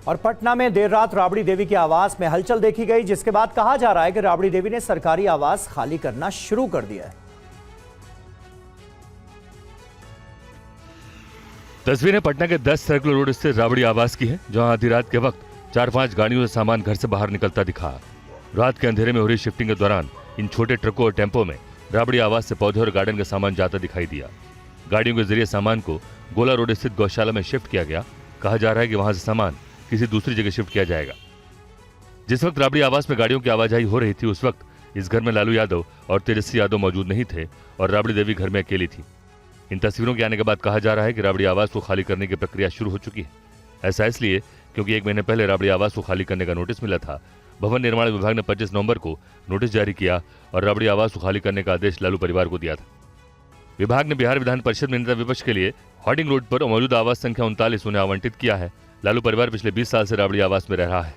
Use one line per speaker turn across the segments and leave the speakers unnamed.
और पटना में देर रात राबड़ी देवी के आवास में हलचल देखी गई, जिसके बाद कहा जा रहा है कि राबड़ी देवी ने सरकारी आवास खाली करना शुरू कर दिया है।
तस्वीरें पटना के 10 सर्कुलर रोड स्थित राबड़ी आवास की है, जहां आधी रात के वक्त 4-5 गाड़ियों से सामान घर से बाहर निकलता दिखा। रात के अंधेरे में हो रही शिफ्टिंग के दौरान इन छोटे ट्रकों और टेम्पो में राबड़ी आवास से पौधे और गार्डन का सामान जाता दिखाई दिया। गाड़ियों के जरिए सामान को गोला रोड स्थित गौशाला में शिफ्ट किया गया। कहा जा रहा है कि वहां से सामान किसी दूसरी जगह शिफ्ट किया जाएगा। जिस वक्त राबड़ी आवास में गाड़ियों की आवाजाही हो रही थी, उस वक्त इस घर में लालू यादव और तेजस्वी यादव मौजूद नहीं थे और राबड़ी देवी घर में अकेली थी। इन तस्वीरों के आने के बाद कहा जा रहा है कि राबड़ी आवास को खाली करने की प्रक्रिया शुरू हो चुकी है। ऐसा इसलिए क्योंकि 1 महीने पहले राबड़ी आवास को खाली करने का नोटिस मिला था। भवन निर्माण विभाग ने 25 नवंबर को नोटिस जारी किया और राबड़ी आवास को खाली करने का आदेश लालू परिवार को दिया था। विभाग ने बिहार विधान परिषद में नेता विपक्ष के लिए हॉर्डिंग रोड पर मौजूद आवास संख्या 39 उन्हें आवंटित किया है। लालू परिवार पिछले 20 साल से राबड़ी आवास में रह रहा है।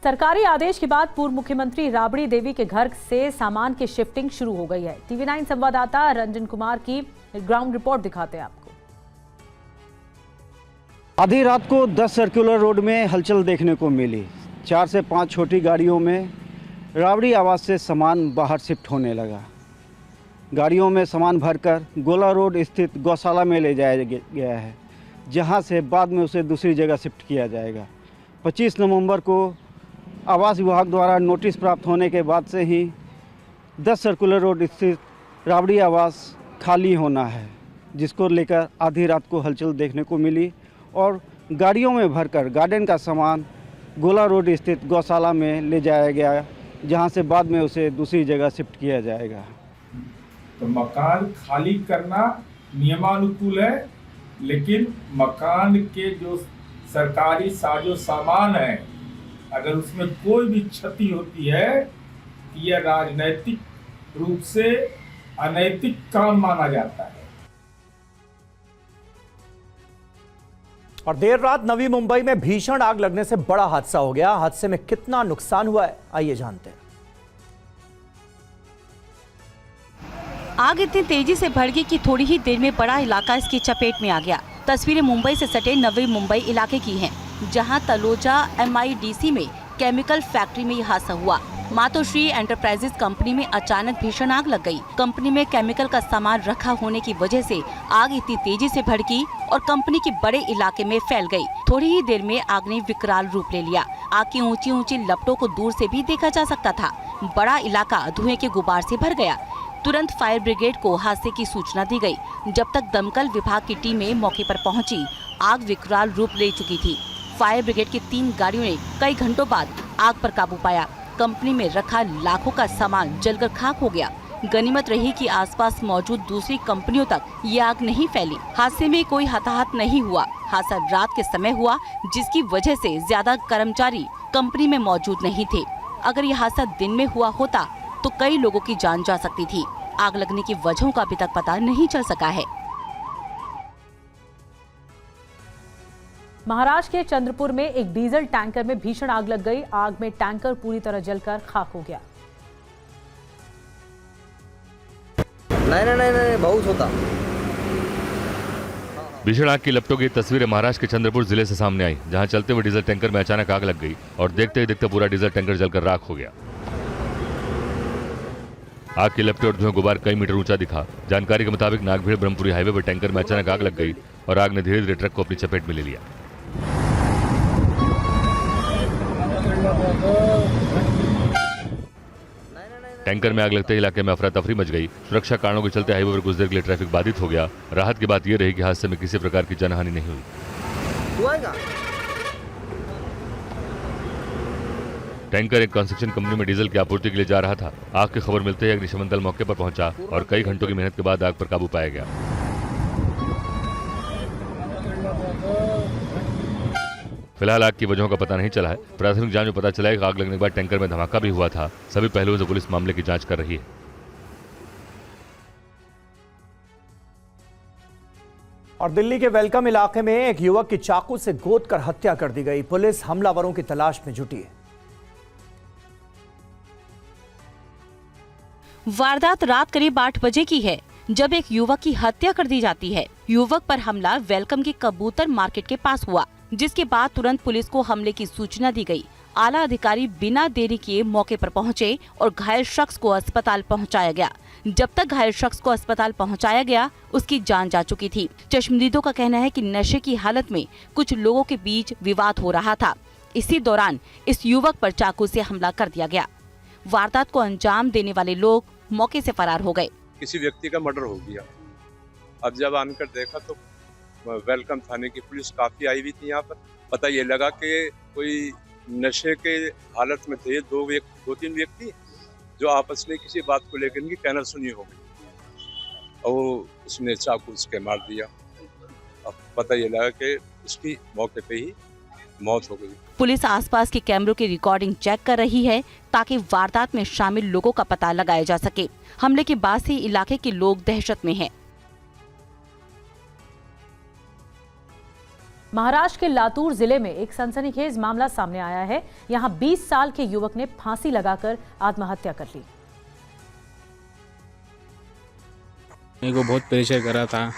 सरकारी आदेश के बाद पूर्व मुख्यमंत्री राबड़ी देवी के घर से सामान की शिफ्टिंग शुरू हो गई है। टीवी 9 संवाददाता रंजन कुमार की ग्राउंड रिपोर्ट दिखाते हैं आपको।
आधी रात को 10 सर्कुलर रोड में हलचल देखने को मिली। 4 से 5 छोटी गाड़ियों में राबड़ी आवास से सामान बाहर शिफ्ट होने लगा। गाड़ियों में सामान भरकर गोला रोड स्थित गौशाला में ले जाया गया है, जहां से बाद में उसे दूसरी जगह शिफ्ट किया जाएगा। 25 नवंबर को आवास विभाग द्वारा नोटिस प्राप्त होने के बाद से ही 10 सर्कुलर रोड स्थित राबड़ी आवास खाली होना है, जिसको लेकर आधी रात को हलचल देखने को मिली और गाड़ियों में भरकर गार्डन का सामान गोला रोड स्थित गौशाला में ले जाया गया, जहां से बाद में उसे दूसरी जगह शिफ्ट किया जाएगा।
तो मकान खाली करना नियमानुकूल है, लेकिन मकान के जो सरकारी साजो सामान है, अगर उसमें कोई भी क्षति होती है तो यह राजनैतिक रूप से अनैतिक काम माना जाता है।
और देर रात नवी मुंबई में भीषण आग लगने से बड़ा हादसा हो गया। हादसे में कितना नुकसान हुआ है, आइए जानते हैं।
आग इतनी तेजी से भड़ गई कि थोड़ी ही देर में बड़ा इलाका इसकी चपेट में आ गया। तस्वीरें मुंबई से सटे नवी मुंबई इलाके की हैं, जहां तलोजा MIDC में केमिकल फैक्ट्री में यह हादसा हुआ। मातोश्री एंटरप्राइजेज कंपनी में अचानक भीषण आग लग गई। कंपनी में केमिकल का सामान रखा होने की वजह से आग इतनी तेजी से भड़की और कंपनी के बड़े इलाके में फैल गई। थोड़ी ही देर में आग ने विकराल रूप ले लिया। आग की ऊंची ऊंची लपटों को दूर से भी देखा जा सकता था। बड़ा इलाका धुएं के गुबार से भर गया। तुरंत फायर ब्रिगेड को हादसे की सूचना दी गई। जब तक दमकल विभाग की टीमें मौके पर पहुंची, आग विकराल रूप ले चुकी थी। फायर ब्रिगेड की 3 गाड़ियों ने कई घंटों बाद आग पर काबू पाया। कंपनी में रखा लाखों का सामान जलकर खाक हो गया। गनीमत रही कि आसपास मौजूद दूसरी कंपनियों तक ये आग नहीं फैली। हादसे में कोई हताहत नहीं हुआ। हादसा रात के समय हुआ, जिसकी वजह से ज्यादा कर्मचारी कंपनी में मौजूद नहीं थे। अगर यह हादसा दिन में हुआ होता तो कई लोगों की जान जा सकती थी। आग लगने की वजहों का अभी तक पता नहीं चल सका है।
महाराष्ट्र के चंद्रपुर में एक डीजल टैंकर में भीषण आग लग गई। आग में टैंकर पूरी तरह जलकर खाक हो गया।
नहीं बहुत होता।
भीषण आग की लपटों की तस्वीरें महाराष्ट्र के चंद्रपुर जिले से सामने आई, जहां चलते हुए डीजल टैंकर में अचानक आग लग गई और देखते ही देखते पूरा डीजल टैंकर जलकर राख हो गया। आग की लपटें और धुआं गुबार कई मीटर ऊंचा दिखा। जानकारी के मुताबिक नागभीड़ ब्रह्मपुरी हाईवे पर टैंकर में अचानक आग लग गई और आग ने धीरे धीरे ट्रक को अपनी चपेट में ले लिया। टैंकर में आग लगते ही इलाके में अफरा तफरी मच गई। सुरक्षा कारणों के चलते हाईवे पर कुछ देर के लिए ट्रैफिक बाधित हो गया। राहत की बात यह रही कि हादसे में किसी प्रकार की जनहानि नहीं हुई। टैंकर एक कंस्ट्रक्शन कंपनी में डीजल की आपूर्ति के लिए जा रहा था। आग की खबर मिलते ही अग्निशमन दल मौके पर पहुंचा और कई घंटों की मेहनत के बाद आग पर काबू पाया गया। फिलहाल आग की वजहों का पता नहीं चला है। प्राथमिक जांच में पता चला है कि आग लगने के बाद टैंकर में धमाका भी हुआ था। सभी पहलुओं से पुलिस मामले की जांच कर रही है।
और दिल्ली के वेलकम इलाके में एक युवक की चाकू से गोद कर हत्या कर दी गई। पुलिस हमलावरों की तलाश में जुटी है।
वारदात रात करीब 8 बजे की है। जब एक युवक की हत्या कर दी जाती है। युवक पर हमला वेलकम के कबूतर मार्केट के पास हुआ, जिसके बाद तुरंत पुलिस को हमले की सूचना दी गई। आला अधिकारी बिना देरी किए मौके पर पहुंचे और घायल शख्स को अस्पताल पहुंचाया गया। जब तक घायल शख्स को अस्पताल पहुंचाया गया, उसकी जान जा चुकी थी। चश्मदीदों का कहना है कि नशे की हालत में कुछ लोगों के बीच विवाद हो रहा था। इसी दौरान इस युवक पर चाकू से हमला कर दिया गया। वारदात को अंजाम देने वाले लोग मौके से फरार हो गए।
किसी व्यक्ति का मर्डर हो गया। अब जब आनकर देखा तो वेलकम थाने की पुलिस काफी आई हुई थी यहाँ पर। पता ये लगा कि कोई नशे के हालत में थे दो तीन व्यक्ति, जो आपस में किसी बात को लेकर इनकी कहना सुनी हो गई और उसने चाकू उसके मार दिया। अब पता ये लगा कि उसकी मौके पे ही मौत हो गई।
पुलिस आसपास के कैमरों की रिकॉर्डिंग चेक कर रही है ताकि वारदात में शामिल लोगों का पता लगाया जा सके। हमले के बाद से इलाके के लोग दहशत में हैं।
महाराष्ट्र के लातूर जिले में एक सनसनीखेज मामला सामने आया है। यहां 20 साल के युवक ने फांसी लगाकर आत्महत्या कर ली।
मेरे को बहुत प्रेशर करा था,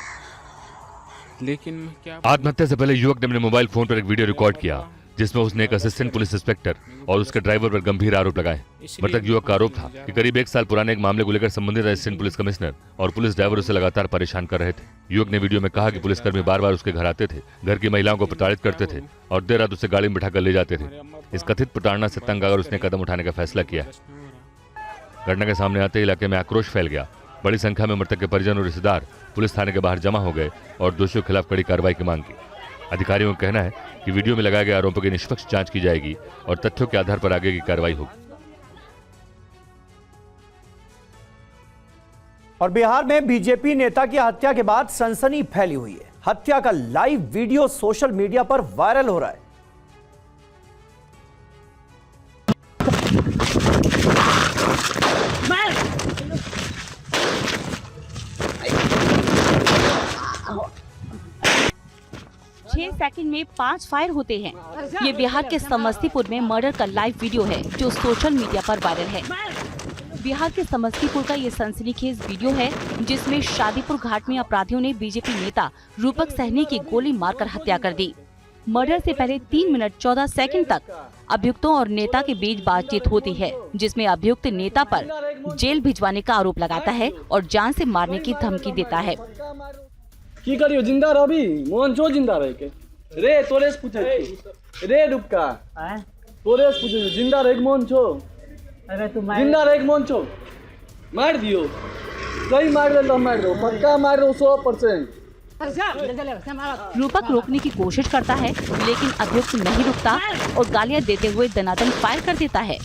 लेकिन क्या
आत्महत्या से पहले युवक ने अपने मोबाइल फोन पर एक वीडियो रिकॉर्ड किया, जिसमें उसने एक असिस्टेंट पुलिस इंस्पेक्टर और उसके ड्राइवर पर गंभीर आरोप लगाए। मृतक युवक का आरोप था कि करीब 1 साल पुराने एक मामले को लेकर संबंधित असिस्टेंट पुलिस कमिश्नर और पुलिस ड्राइवर उसे लगातार परेशान कर रहे थे। युवक ने वीडियो में कहा कि पुलिसकर्मी बार बार उसके घर आते थे, घर की महिलाओं को प्रताड़ित करते थे और देर रात उसे गाड़ी में बिठाकर ले जाते थे। इस कथित प्रताड़ना से तंग आकर उसने कदम उठाने का फैसला किया। घटना के सामने आते इलाके में आक्रोश फैल गया। बड़ी संख्या में मृतक के परिजन और रिश्तेदार पुलिस थाने के बाहर जमा हो गए और दोषियों के खिलाफ कड़ी कार्रवाई की मांग की। अधिकारियों का कहना है कि वीडियो में लगाए गए आरोपों की निष्पक्ष जांच की जाएगी और तथ्यों के आधार पर आगे की कार्रवाई होगी।
और बिहार में बीजेपी नेता की हत्या के बाद सनसनी फैली हुई है। हत्या का लाइव वीडियो सोशल मीडिया पर वायरल हो रहा है।
सेकंड में 5 फायर होते हैं। ये बिहार के समस्तीपुर में मर्डर का लाइव वीडियो है जो सोशल मीडिया पर वायरल है। बिहार के समस्तीपुर का ये सनसनीखेज वीडियो है जिसमें शादीपुर घाट में अपराधियों ने बीजेपी नेता रूपक सहनी की गोली मारकर हत्या कर दी। मर्डर से पहले 3 मिनट 14 सेकंड तक अभियुक्तों और नेता के बीच बातचीत होती है, जिसमें अभियुक्त नेता पर जेल भिजवाने का आरोप लगाता है और जान से मारने की धमकी देता है।
की करियो जिंदा रवि मोहन छो जिंदा रह के रे तोरेस पूछे रे डुबका तोरेस पूछे जिंदा रह मोहन छो। अरे तू जिंदा रह मोहन छो मार दियो सही मार दो मार दो पक्का मार दो 100%।
रूपक रोकने की कोशिश करता है लेकिन अभियुक्त नहीं रुकता और गालियां देते हुए दनादन फायर कर देता है।